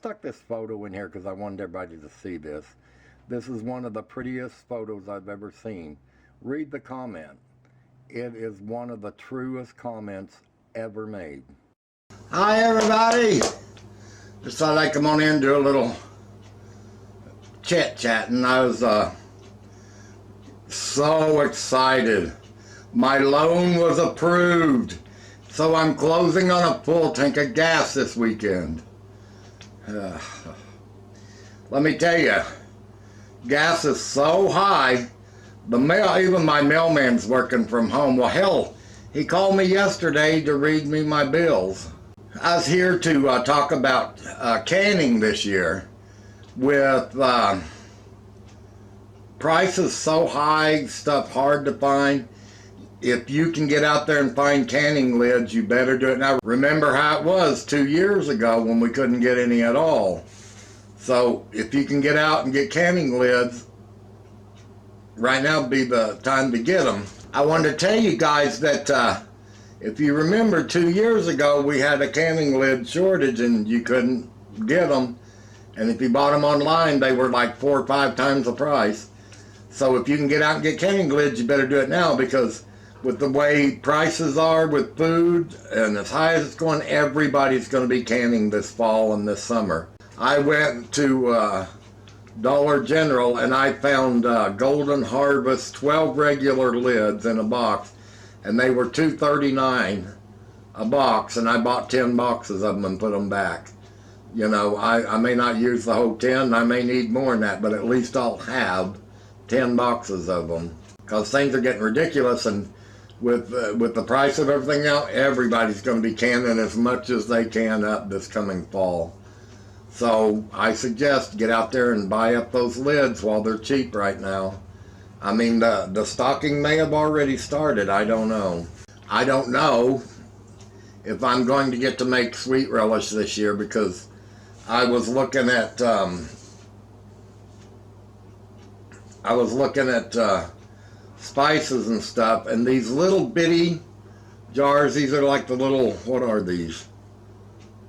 stuck this photo in here because I wanted everybody to see this. This is one of the prettiest photos I've ever seen. Read the comment. It is one of the truest comments ever made. Hi everybody! Just thought I'd come on in and do a little chit-chatting. I was so excited. My loan was approved. So I'm closing on a full tank of gas this weekend. Let me tell you, gas is so high, even my mailman's working from home. Well, hell, he called me yesterday to read me my bills. I was here to talk about canning this year. With prices so high, stuff hard to find. If you can get out there and find canning lids, you better do it now. Remember how it was 2 years ago when we couldn't get any at all. So if you can get out and get canning lids, right now would be the time to get them. I wanted to tell you guys that if you remember 2 years ago, we had a canning lid shortage and you couldn't get them. And if you bought them online, they were like 4 or 5 times the price. So if you can get out and get canning lids, you better do it now, because with the way prices are with food and as high as it's going, everybody's going to be canning this fall and this summer. I went to Dollar General and I found Golden Harvest 12 regular lids in a box, and they were $2.39 a box, and I bought 10 boxes of them and put them back. You know, I may not use the whole 10, I may need more than that, but at least I'll have 10 boxes of them, because things are getting ridiculous, and with the price of everything now, everybody's going to be canning as much as they can up this coming fall. So I suggest get out there and buy up those lids while they're cheap right now. I mean, the stocking may have already started. I don't know. I don't know if I'm going to get to make sweet relish this year, because I was looking at spices and stuff, and these little bitty jars, these are like the little, what are these?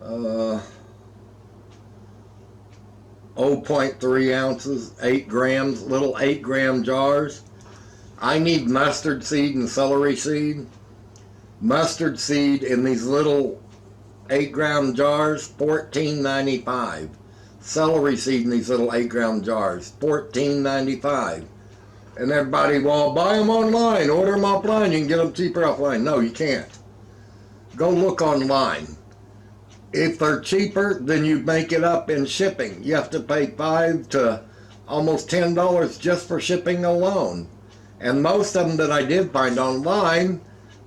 0.3 ounces, 8 grams, little 8-gram jars. I need mustard seed and celery seed. Mustard seed in these little 8-gram jars, $14.95. Celery seed in these little 8-gram jars, $14.95. And everybody, well, buy them online, order them offline, you can get them cheaper offline. No, you can't. Go look online. If they're cheaper, then you make it up in shipping. You have to pay $5 to almost $10 just for shipping alone. And most of them that I did find online,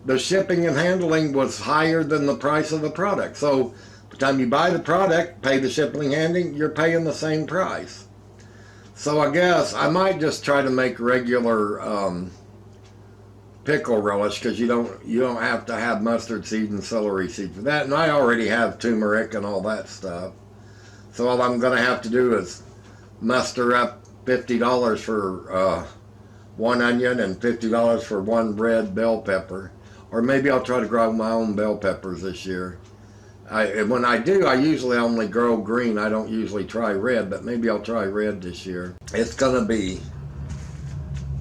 the shipping and handling was higher than the price of the product. So by the time you buy the product, pay the shipping and handling, you're paying the same price. So I guess I might just try to make regular pickle relish, because you don't have to have mustard seed and celery seed for that, and I already have turmeric and all that stuff. So all I'm going to have to do is muster up $50 for one onion and $50 for one red bell pepper, or maybe I'll try to grow my own bell peppers this year. When I do, I usually only grow green. I don't usually try red, but maybe I'll try red this year. It's gonna be,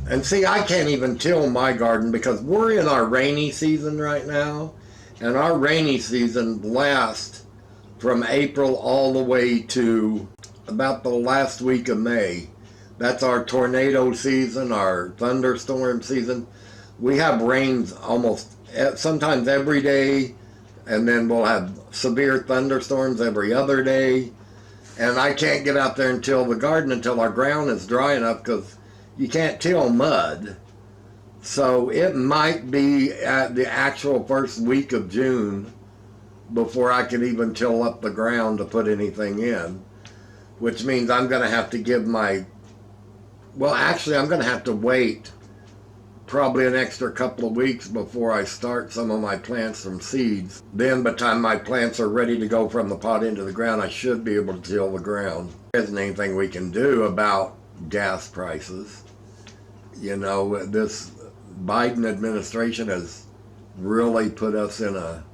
and see, I can't even till my garden because we're in our rainy season right now, and our rainy season lasts from April all the way to about the last week of May. That's our tornado season, our thunderstorm season. We have rains almost sometimes every day, and then we'll have severe thunderstorms every other day. And I can't get out there and till the garden until our ground is dry enough, because you can't till mud. So it might be at the actual first week of June before I can even till up the ground to put anything in, which means I'm going to have to give my, well, actually I'm going to have to wait probably an extra couple of weeks before I start some of my plants from seeds. Then by the time my plants are ready to go from the pot into the ground, I should be able to till the ground. There isn't anything we can do about gas prices. You know, this Biden administration has really put us in a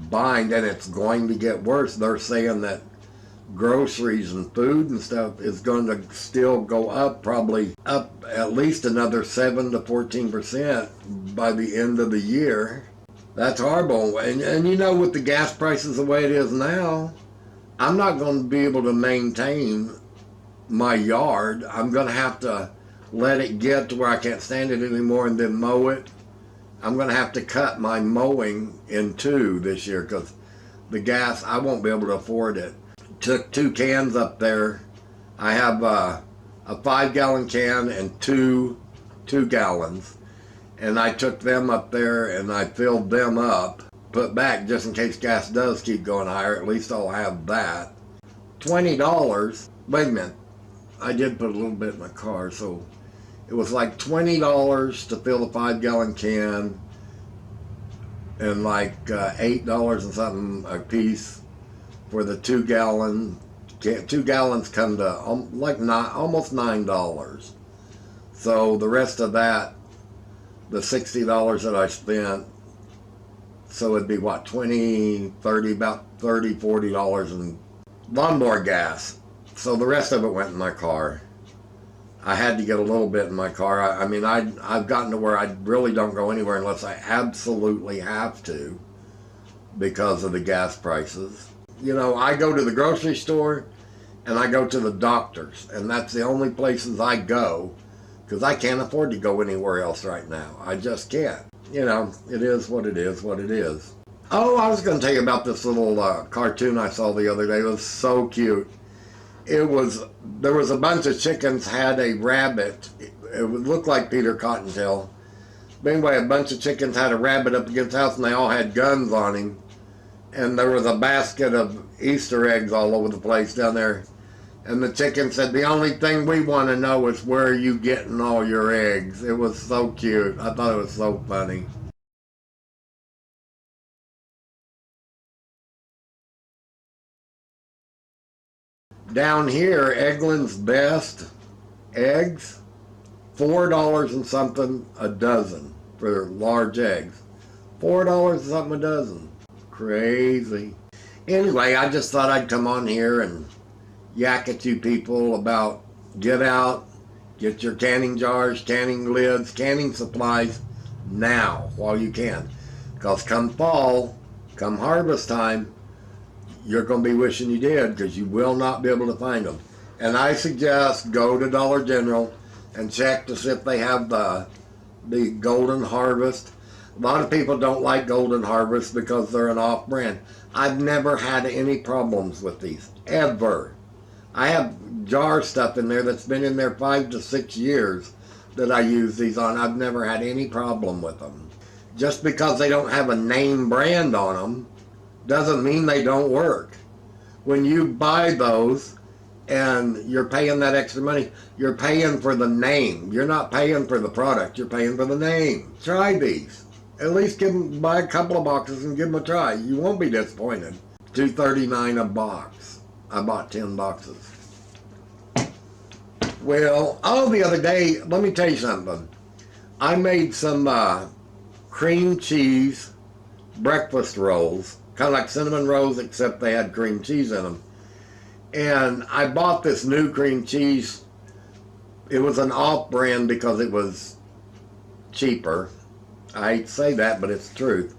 bind, and it's going to get worse. They're saying that groceries and food and stuff is going to still go up, probably up at least another 7 to 14% by the end of the year. That's horrible. And you know, with the gas prices the way it is now, I'm not going to be able to maintain my yard. I'm going to have to let it get to where I can't stand it anymore and then mow it. I'm going to have to cut my mowing in two this year because the gas, I won't be able to afford it. Took 2 cans up there. I have a 5-gallon can and two gallons. And I took them up there and I filled them up, put back just in case gas does keep going higher. At least I'll have that. $20. Wait a minute. I did put a little bit in my car, so it was like $20 to fill the 5-gallon can and like $8 and something a piece for the 2-gallon. 2 gallons come to almost $9. So the rest of that, the $60 that I spent, so it'd be what, about $30, $40 in lawnmower gas. So the rest of it went in my car. I had to get a little bit in my car. I mean, I've gotten to where I really don't go anywhere unless I absolutely have to because of the gas prices. You know, I go to the grocery store and I go to the doctor's, and that's the only places I go because I can't afford to go anywhere else right now. I just can't. You know, it is what it is, what it is. Oh, I was going to tell you about this little cartoon I saw the other day. It was so cute. There was a bunch of chickens had a rabbit. It would look like Peter Cottontail. But anyway, a bunch of chickens had a rabbit up against the house and they all had guns on him. And there was a basket of Easter eggs all over the place down there. And the chicken said, "The only thing we want to know is where are you getting all your eggs?" It was so cute. I thought it was so funny. Down here, Eggland's Best eggs, $4 and something a dozen for large eggs. $4 and something a dozen. Crazy. Anyway, I just thought I'd come on here and yak at you people about get out, get your canning jars, canning lids, canning supplies now while you can. Because come fall, come harvest time, you're going to be wishing you did because you will not be able to find them. And I suggest go to Dollar General and check to see if they have the Golden Harvest. A lot of people don't like Golden Harvest because they're an off-brand. I've never had any problems with these, ever. I have jar stuff in there that's been in there 5 to 6 years that I use these on. I've never had any problem with them. Just because they don't have a name brand on them doesn't mean they don't work. When you buy those and you're paying that extra money, you're paying for the name. You're not paying for the product, you're paying for the name. Try these. At least buy a couple of boxes and give them a try. You won't be disappointed. $2.39 a box. I bought 10 boxes. Well, the other day, let me tell you something. I made some cream cheese breakfast rolls, kind of like cinnamon rolls, except they had cream cheese in them. And I bought this new cream cheese. It was an off-brand because it was cheaper. I hate to say that, but it's the truth.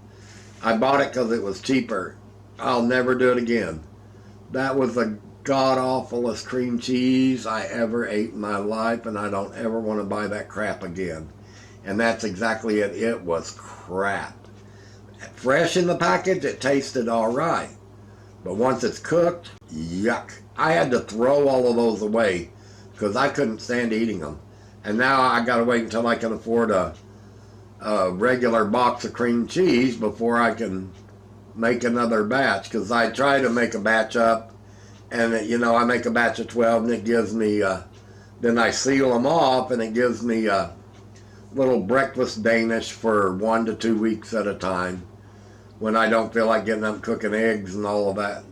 I bought it because it was cheaper. I'll never do it again. That was the god-awfulest cream cheese I ever ate in my life, and I don't ever want to buy that crap again. And that's exactly it. It was crap. Fresh in the package, it tasted all right. But once it's cooked, yuck. I had to throw all of those away because I couldn't stand eating them. And now I got to wait until I can afford a regular box of cream cheese before I can make another batch, because I try to make a batch up, and I make a batch of 12 and it gives me then I seal them off and it gives me a little breakfast Danish for 1 to 2 weeks at a time when I don't feel like getting up cooking eggs and all of that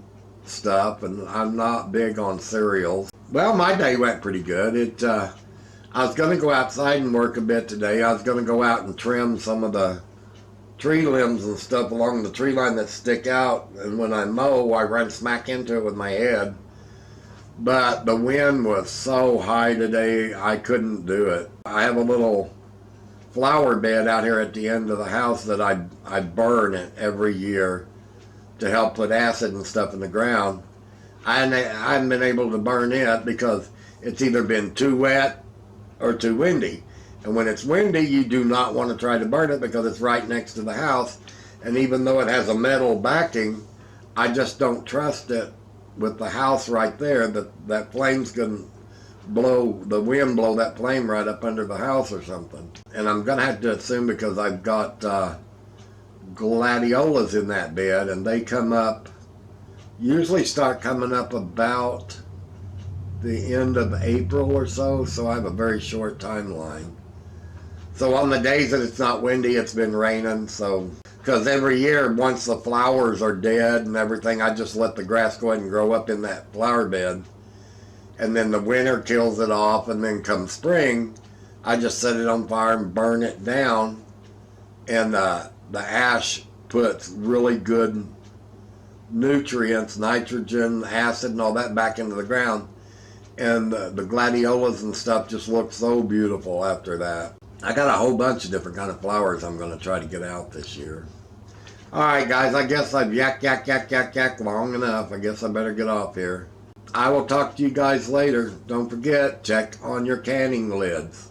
stuff. And I'm not big on cereals. Well, my day went pretty good. I was going to go outside and work a bit today. I was going to go out and trim some of the tree limbs and stuff along the tree line that stick out, and when I mow, I run smack into it with my head. but the wind was so high today I couldn't do it. I have a little flower bed out here at the end of the house that I burn it every year to help put acid and stuff in the ground. I haven't been able to burn it because it's either been too wet or too windy. And when it's windy, you do not want to try to burn it because it's right next to the house. And even though it has a metal backing, I just don't trust it with the house right there that flame's going to blow, the wind blow that flame right up under the house or something. And I'm going to have to assume because I've got gladiolas in that bed, and they come up, usually start coming up about the end of April or so, so I have a very short timeline. So on the days that it's not windy, it's been raining, so, because every year, once the flowers are dead and everything, I just let the grass go ahead and grow up in that flower bed. And then the winter kills it off, and then come spring, I just set it on fire and burn it down, and the ash puts really good nutrients, nitrogen, acid, and all that back into the ground. And the gladiolas and stuff just look so beautiful after that. I got a whole bunch of different kind of flowers I'm going to try to get out this year. All right, guys, I guess I've yak long enough. I guess I better get off here. I will talk to you guys later. Don't forget, check on your canning lids.